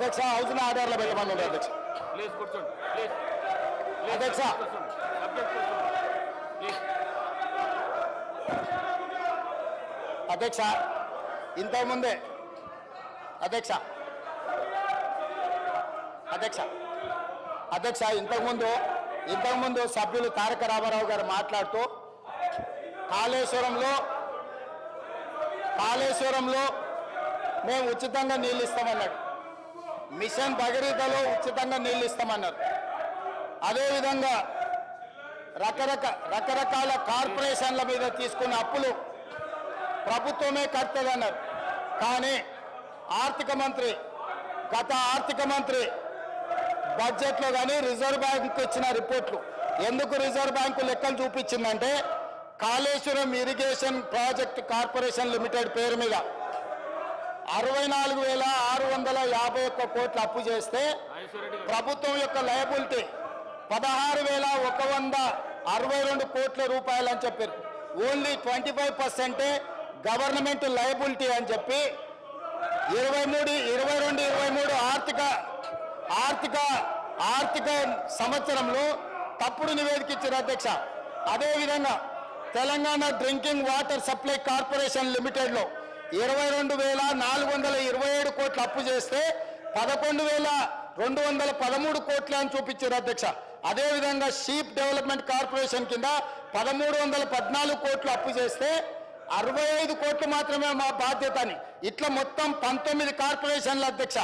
అధ్యక్ష హౌస్ ఆర్డర్లో పెట్టమని అధ్యక్ష. ప్లీజ్ కూర్చోండి. ప్లీజ్ అధ్యక్ష అధ్యక్ష ఇంతకుముందే అధ్యక్ష అధ్యక్ష అధ్యక్ష ఇంతకుముందు సభ్యులు తారక రామారావు గారు మాట్లాడుతూ కాళేశ్వరంలో మేము ఉచితంగా నీళ్ళు ఇస్తామన్నాడు. మిషన్ భగీరథలో ఉచితంగా నీళ్ళు ఇస్తామన్నారు. అదేవిధంగా రకరకాల కార్పొరేషన్ల మీద తీసుకున్న అప్పులు ప్రభుత్వమే కడుతుందన్నారు. కానీ గత ఆర్థిక మంత్రి బడ్జెట్లో కానీ రిజర్వ్ బ్యాంక్ ఇచ్చిన రిపోర్ట్లు ఎందుకు రిజర్వ్ బ్యాంకు లెక్కలు చూపించిందంటే Kaleshwaram Irrigation Project Corporation Limited పేరు మీద 64,651 కోట్ల అప్పు చేస్తే ప్రభుత్వం యొక్క లయబిలిటీ 16,162 కోట్ల రూపాయలు అని చెప్పారు. ఓన్లీ 25% గవర్నమెంట్ లయబిలిటీ అని చెప్పి 22-23 ఆర్థిక సంవత్సరంలో తప్పుడు నివేదిక ఇచ్చారు అధ్యక్ష. అదేవిధంగా Telangana Drinking Water Supply Corporation లిమిటెడ్లో 22,427 కోట్ల అప్పు చేస్తే 11,213 కోట్లు అని చూపించారు అధ్యక్ష. అదేవిధంగా షీప్ డెవలప్మెంట్ కార్పొరేషన్ కింద 1,314 కోట్లు అప్పు చేస్తే 65 కోట్లు మాత్రమే మా బాధ్యత అని ఇట్లా మొత్తం 19 కార్పొరేషన్ల అధ్యక్ష.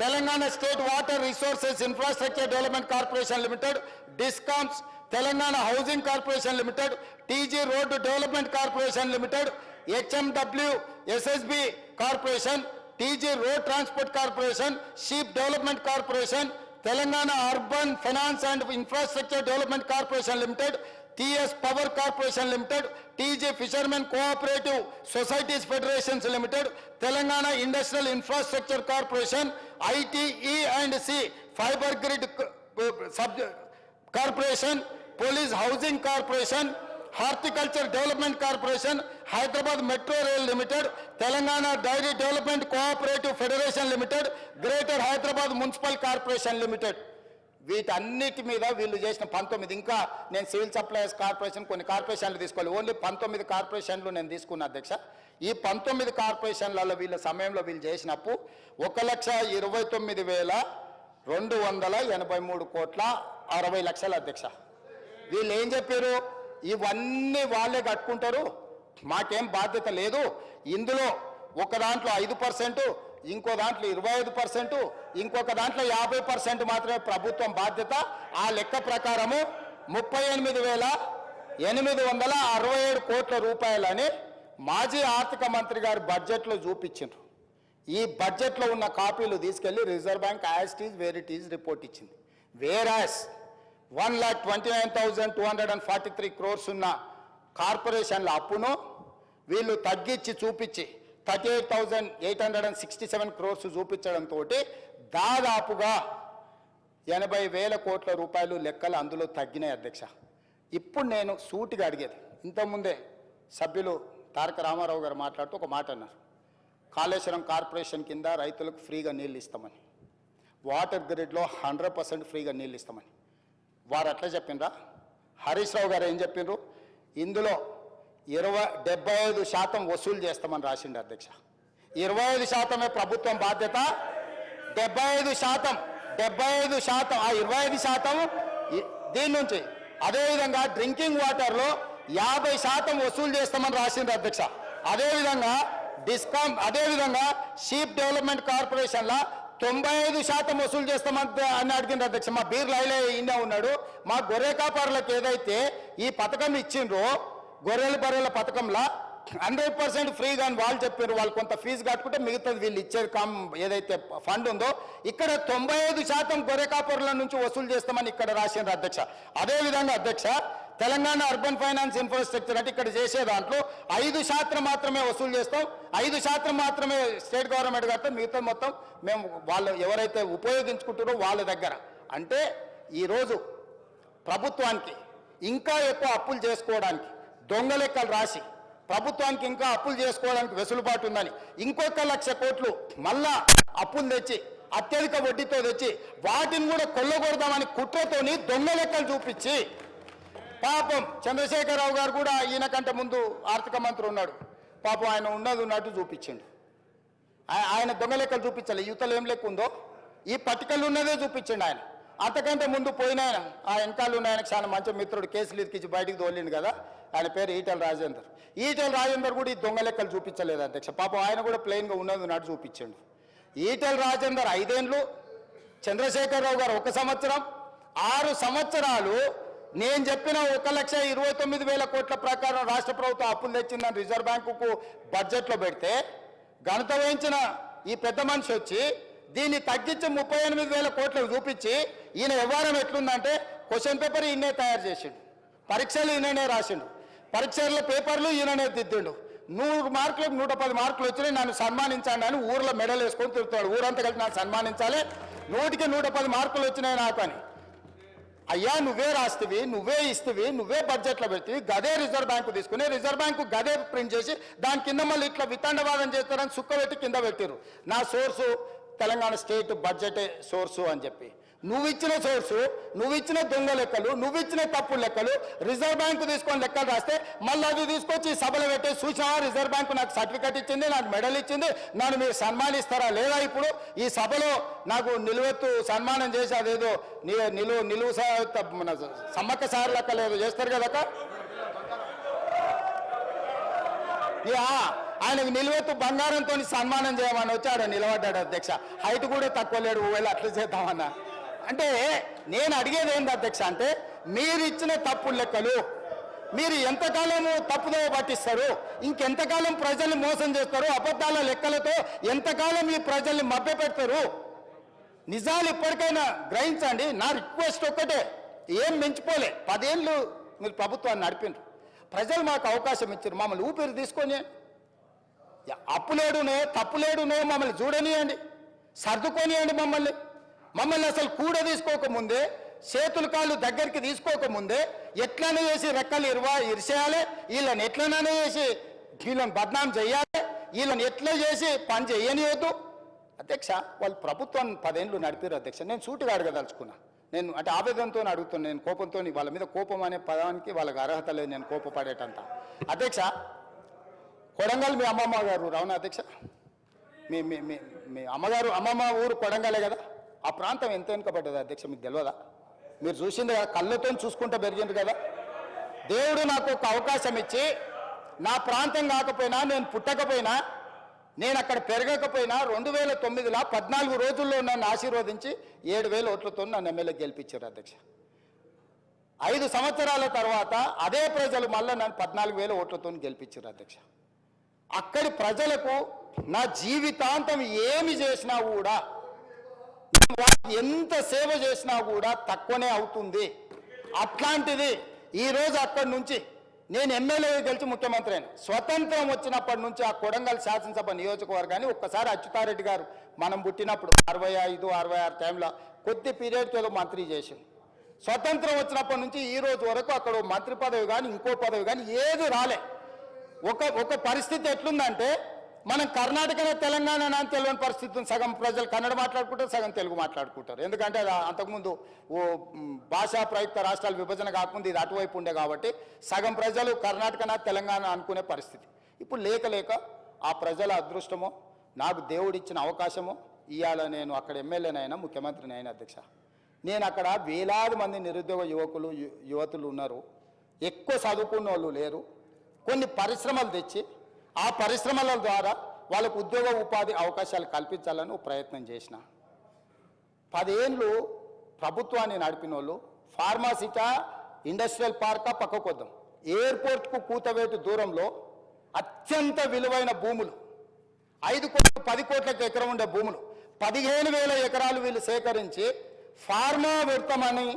Telangana state water resources infrastructure development corporation limited, discoms, Telangana housing corporation limited, TG road development corporation limited, HMW SSB corporation, TG road transport corporation, sheep development corporation, Telangana urban finance and infrastructure development corporation limited, TS power corporation limited, TG fishermen cooperative societies federations limited, Telangana industrial infrastructure corporation, ITE and C fibre grid corporation, police housing corporation, horticulture development corporation, Hyderabad metro rail limited, Telangana dairy development cooperative federation limited, greater Hyderabad municipal corporation limited. వీటన్నిటి మీద వీళ్ళు చేసిన 19 ఇంకా నేను civil supplies corporation కొన్ని కార్పొరేషన్లు తీసుకోవాలి. Only 19 కార్పొరేషన్లు నేను తీసుకున్నా అధ్యక్ష. ఈ 19 కార్పొరేషన్లలో వీళ్ళ సమయంలో వీళ్ళు చేసినప్పు 1,29,283 కోట్ల 60 లక్షల అధ్యక్ష. వీళ్ళు ఏం చెప్పారు? ఇవన్నీ వాళ్ళే కట్టుకుంటారు, మాకేం బాధ్యత లేదు. ఇందులో ఒక దాంట్లో 5%, ఇంకో దాంట్లో 25%, ఇంకొక దాంట్లో 50% మాత్రమే ప్రభుత్వం బాధ్యత. ఆ లెక్క ప్రకారము 38,867 కోట్ల రూపాయలని మాజీ ఆర్థిక మంత్రి గారు బడ్జెట్లో చూపించారు. ఈ బడ్జెట్లో ఉన్న కాపీలు తీసుకెళ్లి reserve bank as it is where it is report ఇచ్చింది. వేరాస్ 1,29,243 క్రోర్స్ ఉన్న కార్పొరేషన్ల అప్పును వీళ్ళు తగ్గించి చూపించి 38,867 క్రోర్స్ చూపించడంతో దాదాపుగా 80,000 కోట్ల రూపాయలు లెక్కలు అందులో తగ్గినాయి అధ్యక్ష. ఇప్పుడు నేను సూటిగా అడిగేది, ఇంతకుముందే సభ్యులు తారక రామారావు గారు మాట్లాడుతూ ఒక మాట అన్నారు, కాళేశ్వరం కార్పొరేషన్ కింద రైతులకు ఫ్రీగా నీళ్ళు ఇస్తామని, వాటర్ గ్రిడ్లో 100% ఫ్రీగా నీళ్ళు ఇస్తామని. వారు అట్లా చెప్పిండ్రా? హరీష్ రావు గారు ఏం చెప్పిండ్రు? ఇందులో 75% వసూలు చేస్తామని రాసిండు అధ్యక్ష. 25% ప్రభుత్వం బాధ్యత, 75% ఆ 25% దీని నుంచి. అదేవిధంగా డ్రింకింగ్ వాటర్లో 50% వసూలు చేస్తామని రాసిండు అధ్యక్ష. అదేవిధంగా షీప్ డెవలప్మెంట్ కార్పొరేషన్లో 95% వసూలు చేస్తామని అడిగింది అధ్యక్ష. మా బీర్ లైలే ఇండియా ఉన్నాడు, మా గొర్రె కాపరులకు ఏదైతే ఈ పథకం ఇచ్చిండ్రో గొర్రెల బర్రెల పథకంలో 100% ఫ్రీగా అని వాళ్ళు చెప్పారు. వాళ్ళు కొంత ఫీజు కట్టుకుంటే మిగతాది వీళ్ళు ఇచ్చేది ఏదైతే ఫండ్ ఉందో ఇక్కడ 95% గొర్రె కాపరుల నుంచి వసూలు చేస్తామని ఇక్కడ రాసిండ్రు అధ్యక్ష. అదేవిధంగా అధ్యక్ష తెలంగాణ అర్బన్ ఫైనాన్స్ ఇన్ఫ్రాస్ట్రక్చర్ అంటే ఇక్కడ చేసే దాంట్లో 5% మాత్రమే వసూలు చేస్తాం, 5% మాత్రమే స్టేట్ గవర్నమెంట్ కడతాం, మిగతా మొత్తం మేము వాళ్ళు ఎవరైతే ఉపయోగించుకుంటారో వాళ్ళ దగ్గర. అంటే ఈరోజు ప్రభుత్వానికి ఇంకా ఎక్కువ అప్పులు చేసుకోవడానికి దొంగ లెక్కలు రాసి ప్రభుత్వానికి ఇంకా అప్పులు చేసుకోవడానికి వెసులుబాటు ఉందని ఇంకొక 1,00,000 కోట్లు మళ్ళా అప్పులు తెచ్చి అత్యధిక వడ్డీతో తెచ్చి వాటిని కూడా కొల్లగొడదామని కుట్రతోని దొంగ లెక్కలు చూపించి పాపం చంద్రశేఖరరావు గారు కూడా ఈయన కంటే ముందు ఆర్థిక మంత్రి ఉన్నాడు. పాపం ఆయన ఉన్నది ఉన్నట్టు చూపించండి. ఆయన దొంగ లెక్కలు చూపించాలి. యువతలు ఏం లెక్క ఉందో ఈ పట్టికలు ఉన్నదే చూపించండి. ఆయన అంతకంటే ముందు పోయిన ఆయన ఆ వెనకాల ఉన్న ఆయనకు చాలా మంచి మిత్రుడు కేసులు ఇచ్చి బయటికి తోలిండు కదా, ఆయన పేరు ఈటెల రాజేందర్. ఈటెల రాజేందర్ కూడా ఈ దొంగ లెక్కలు చూపించలేదు అధ్యక్ష. పాపం ఆయన కూడా ప్లెయిన్గా ఉన్నది ఉన్నట్టు చూపించండు. ఈటెల రాజేందర్ 5 ఏళ్ళు, చంద్రశేఖరరావు గారు 1 సంవత్సరం, 6 సంవత్సరాలు నేను చెప్పిన 1,29,000 కోట్ల ప్రకారం రాష్ట్ర ప్రభుత్వం అప్పులు తెచ్చిందని రిజర్వ్ బ్యాంకుకు బడ్జెట్లో పెడితే ఘనత వహించిన ఈ పెద్ద మనిషి వచ్చి దీన్ని తగ్గించి 38,000 కోట్లకు చూపించి ఈయన వ్యవహారం ఎట్లుందంటే క్వశ్చన్ పేపర్ ఈయనే తయారు చేసిండు, పరీక్షలు ఈయననే రాసిండు, పరీక్షల పేపర్లు ఈయననే దిద్దిండు. 100 మార్కులకు 110 మార్కులు వచ్చినాయి, నన్ను సన్మానించండి అని ఊర్లో మెడల్ వేసుకొని తిరుగుతాడు. ఊరంతా కలిసి నన్ను సన్మానించాలి, 100కి 110 మార్కులు వచ్చినాయి నాకు అని. అయ్యా నువ్వే రాస్తవి, నువ్వే ఇస్తవి, నువ్వే బడ్జెట్లో పెడతావి, గదే రిజర్వ్ బ్యాంకు తీసుకుని రిజర్వ్ బ్యాంకు గదే ప్రింట్ చేసి దాని కింద మళ్ళీ ఇట్లా వితండవాదం చేస్తారని సుక్క పెట్టి కింద పెట్టారు. నా సోర్సు తెలంగాణ స్టేట్ బడ్జెటే సోర్సు అని చెప్పి నువ్వు ఇచ్చిన సోర్సు, నువ్వు ఇచ్చిన దొంగ లెక్కలు, నువ్వు ఇచ్చిన తప్పు లెక్కలు రిజర్వ్ బ్యాంకు తీసుకొని లెక్కలు రాస్తే మళ్ళీ అది తీసుకొచ్చి సభలో పెట్టే చూసావా రిజర్వ్ బ్యాంకు నాకు సర్టిఫికెట్ ఇచ్చింది, నాకు మెడల్ ఇచ్చింది, నన్ను మీరు సన్మానిస్తారా లేదా? ఇప్పుడు ఈ సభలో నాకు నిలువెత్తు సన్మానం చేసి అదేదో నిలువు మన సమ్మక్క సార్ లెక్క లేదు చేస్తారు కదక్క. ఆయనకు నిలువెత్తు బంగారంతో సన్మానం చేయమని వచ్చాడు, నిలబడ్డాడు అధ్యక్ష. హైట్ కూడా తక్కువ లేడు, ఒకవేళ అట్లా చేద్దామన్నా. అంటే నేను అడిగేది ఏంటి అధ్యక్ష అంటే మీరు ఇచ్చిన తప్పు లెక్కలు మీరు ఎంతకాలము తప్పుదో పట్టిస్తారు, ఇంకెంతకాలం ప్రజల్ని మోసం చేస్తారు, అబద్ధాల లెక్కలతో ఎంతకాలం ఈ ప్రజల్ని మభ్యపెడతారు? నిజాలు ఇప్పటికైనా గ్రహించండి. నా రిక్వెస్ట్ ఒక్కటే, ఏం మించిపోలే, 10 ఏళ్ళు మీరు ప్రభుత్వాన్ని నడిపినారు, ప్రజలు మాకు అవకాశం ఇచ్చారు, మమ్మల్ని ఊపిరి తీసుకొని అప్పులేడునే తప్పులేడునే మమ్మల్ని చూడనియండి, సర్దుకొనియండి. మమ్మల్ని అసలు కూడ తీసుకోకముందే, చేతులు కాళ్ళు దగ్గరికి తీసుకోకముందే ఎట్లనే చేసి రెక్కలు ఇరిసేయాలి, వీళ్ళని ఎట్లనే చేసి వీళ్ళని బద్నాం చేయాలి, వీళ్ళని ఎట్లా చేసి పని చేయనియొద్దు. అధ్యక్ష వాళ్ళు ప్రభుత్వాన్ని 10 ఏళ్ళు నడిపారు అధ్యక్ష. నేను సూటిగా అడగదలుచుకున్నా, నేను అంటే ఆవేదనతో అడుగుతున్నాను, నేను కోపంతో, వాళ్ళ మీద కోపం అనే పదానికి వాళ్ళకి అర్హత లేదు, నేను కోపపడేటంత. అధ్యక్ష కొడంగల్ మీ అమ్మమ్మ గారు రావునా అధ్యక్ష? మీ మీ మీ మీ అమ్మమ్మ ఊరు కొడంగలే కదా? ఆ ప్రాంతం ఎంత వెనుకబడ్డది అధ్యక్ష మీకు తెలియదా? మీరు చూసింది కదా, కళ్ళతో చూసుకుంటూ పెరిగింది కదా. దేవుడు నాకు ఒక అవకాశం ఇచ్చి నా ప్రాంతం కాకపోయినా, నేను పుట్టకపోయినా, నేను అక్కడ పెరగకపోయినా 2009లో 14 రోజుల్లో నన్ను ఆశీర్వదించి 7,000 ఓట్లతో నన్ను ఎమ్మెల్యే గెలిపించారు అధ్యక్ష. 5 సంవత్సరాల తర్వాత అదే ప్రజలు మళ్ళీ నన్ను 14,000 ఓట్లతో గెలిపించారు అధ్యక్ష. అక్కడి ప్రజలకు నా జీవితాంతం ఏమి చేసినా కూడా, ఎంత సేవ చేసినా కూడా తక్కువనే అవుతుంది. అట్లాంటిది ఈరోజు అక్కడి నుంచి నేను ఎమ్మెల్యే గెలిచి ముఖ్యమంత్రి అయిన, స్వతంత్రం వచ్చినప్పటి నుంచి ఆ కొడంగల్ శాసనసభ నియోజకవర్గాన్ని ఒక్కసారి అచ్యుతారెడ్డి గారు మనం పుట్టినప్పుడు 65, 66 టైంలో కొద్ది పీరియడ్తో మంత్రి చేసింది. స్వతంత్రం వచ్చినప్పటి నుంచి ఈ రోజు వరకు అక్కడ మంత్రి పదవి కానీ ఇంకో పదవి కానీ ఏది రాలే. ఒక పరిస్థితి ఎట్లుందంటే మనం కర్ణాటకనే తెలంగాణ అని తెలియని పరిస్థితి, సగం ప్రజలు కన్నడ మాట్లాడుకుంటారు, సగం తెలుగు మాట్లాడుకుంటారు. ఎందుకంటే అంతకుముందు భాషా ప్రయుక్త రాష్ట్రాల విభజన కాకుండా ఇది అటువైపు ఉండే కాబట్టి సగం ప్రజలు కర్ణాటకనా తెలంగాణ అనుకునే పరిస్థితి. ఇప్పుడు లేక ఆ ప్రజల అదృష్టమో, నాకు దేవుడిచ్చిన అవకాశమో, ఇవాళ నేను అక్కడ ఎమ్మెల్యేనైనా ముఖ్యమంత్రిని అయిన అధ్యక్ష. నేను అక్కడ వేలాది మంది నిరుద్యోగ యువతులు ఉన్నారు, ఎక్కువ చదువుకున్న వాళ్ళు లేరు. కొన్ని పరిశ్రమలు తెచ్చి ఆ పరిశ్రమల ద్వారా వాళ్ళకు ఉద్యోగ ఉపాధి అవకాశాలు కల్పించాలని ప్రయత్నం చేసిన. 10 ఏళ్ళు ప్రభుత్వాన్ని నడిపిన వాళ్ళు ఫార్మాసిటా, ఇండస్ట్రియల్ పార్కా పక్కకొద్దాం, ఎయిర్పోర్ట్కు కూతవేటు దూరంలో అత్యంత విలువైన భూములు 5 కోట్లు 10 కోట్లకు ఎకరం ఉండే భూములు 15,000 ఎకరాలు వీళ్ళు సేకరించి ఫార్మా పెడతామని,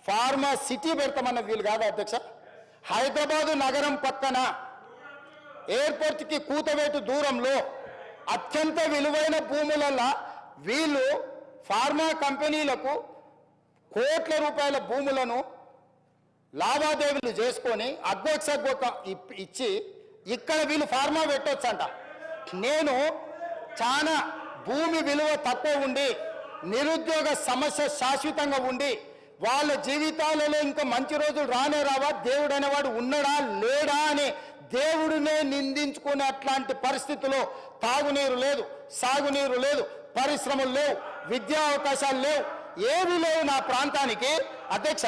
ఫార్మా సిటీ పెడతామన్నది వీళ్ళు కాదు అధ్యక్ష. హైదరాబాదు నగరం పక్కన ఎయిర్పోర్ట్కి కూతవేటు దూరంలో అత్యంత విలువైన భూములలో వీళ్ళు ఫార్మా కంపెనీలకు కోట్ల రూపాయల భూములను లావాదేవీలు చేసుకొని అగ్గొక్క ఇచ్చి ఇక్కడ వీళ్ళు ఫార్మా పెట్టొచ్చంట. నేను చాలా భూమి విలువ తక్కువ ఉండి నిరుద్యోగ సమస్య శాశ్వతంగా ఉండి వాళ్ళ జీవితాలలో ఇంకా మంచి రోజులు రానే రావా, దేవుడు అనేవాడు ఉన్నాడా లేడా అని దేవుడినే నిందించుకునే అట్లాంటి పరిస్థితిలో తాగునీరు లేదు, సాగునీరు లేదు, పరిశ్రమలు లేవు, విద్యా అవకాశాలు లేవు, ఏవి లేవు నా ప్రాంతానికి. అధ్యక్ష,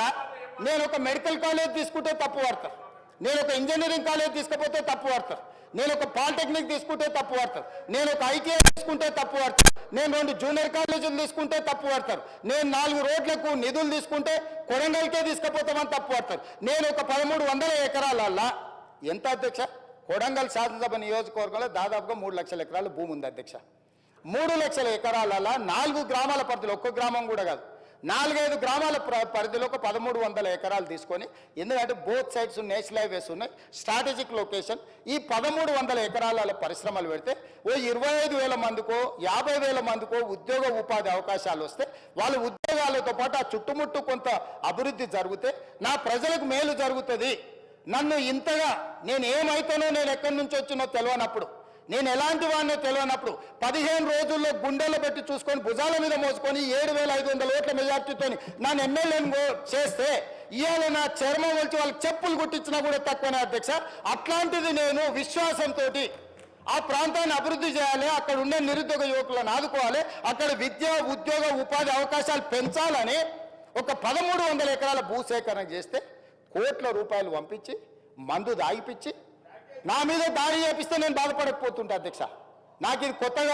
నేను ఒక మెడికల్ కాలేజ్ తీసుకుంటే తప్పు పడతారు, నేను ఒక ఇంజనీరింగ్ కాలేజ్ తీసుకపోతే తప్పు పడతారు, నేను ఒక పాలిటెక్నిక్ తీసుకుంటే తప్పు పడతారు, నేను ఒక ఐటీఐ తీసుకుంటే తప్పు పడతారు, నేను 2 జూనియర్ కాలేజీలు తీసుకుంటే తప్పు పడతారు, నేను 4 రోడ్లకు నిధులు తీసుకుంటే కొడంగల్కే తీసుకుపోతామని తప్పు పడతారు. నేను ఒక 1300 ఎకరాలల్లా ఎంత అధ్యక్ష, కొడంగల్ శాసనసభ నియోజకవర్గంలో దాదాపుగా 3 లక్షల ఎకరాల భూమి ఉంది అధ్యక్ష. 3 లక్షల ఎకరాలల్లా 4 గ్రామాల పరిధిలో, ఒక్క గ్రామం కూడా కాదు, 4-5 గ్రామాల పరిధిలో ఒక 1300 ఎకరాలు తీసుకొని, ఎందుకంటే బోత్ సైడ్స్ నేషనల్ హైవేస్ ఉన్నాయి, స్ట్రాటజిక్ లొకేషన్, ఈ 1300 ఎకరాల పరిశ్రమలు పెడితే ఓ 25,000 మందికో 50,000 మందికో ఉద్యోగ ఉపాధి అవకాశాలు వస్తే వాళ్ళ ఉద్యోగాలతో పాటు ఆ చుట్టుముట్టు కొంత అభివృద్ధి జరిగితే నా ప్రజలకు మేలు జరుగుతుంది. నన్ను ఇంతగా నేను ఏమైతానో, నేను ఎక్కడి నుంచి వచ్చినో తెలియనప్పుడు, నేను ఎలాంటి వాడినో తెలియనప్పుడు 15 రోజుల్లో గుండెలు పెట్టి చూసుకొని భుజాల మీద మోసుకొని 7,500 ఓట్ల మెజార్టీతో నన్ను ఎమ్మెల్యేను చేస్తే ఇవాళ నా చర్మం వచ్చి వాళ్ళకి చెప్పులు కుట్టించినా కూడా తక్కువనే అధ్యక్ష. అట్లాంటిది నేను విశ్వాసంతో ఆ ప్రాంతాన్ని అభివృద్ధి చేయాలి, అక్కడ ఉండే నిరుద్యోగ యువకులను ఆదుకోవాలి, అక్కడ విద్య ఉద్యోగ ఉపాధి అవకాశాలు పెంచాలని ఒక 1300 ఎకరాల భూసేకరణ చేస్తే కోట్ల రూపాయలు పంపించి మందు దాగిపించి నా మీద దాడి చేపిస్తే నేను బాధపడకపోతుంటా అధ్యక్ష. నాకు ఇది కొత్తగా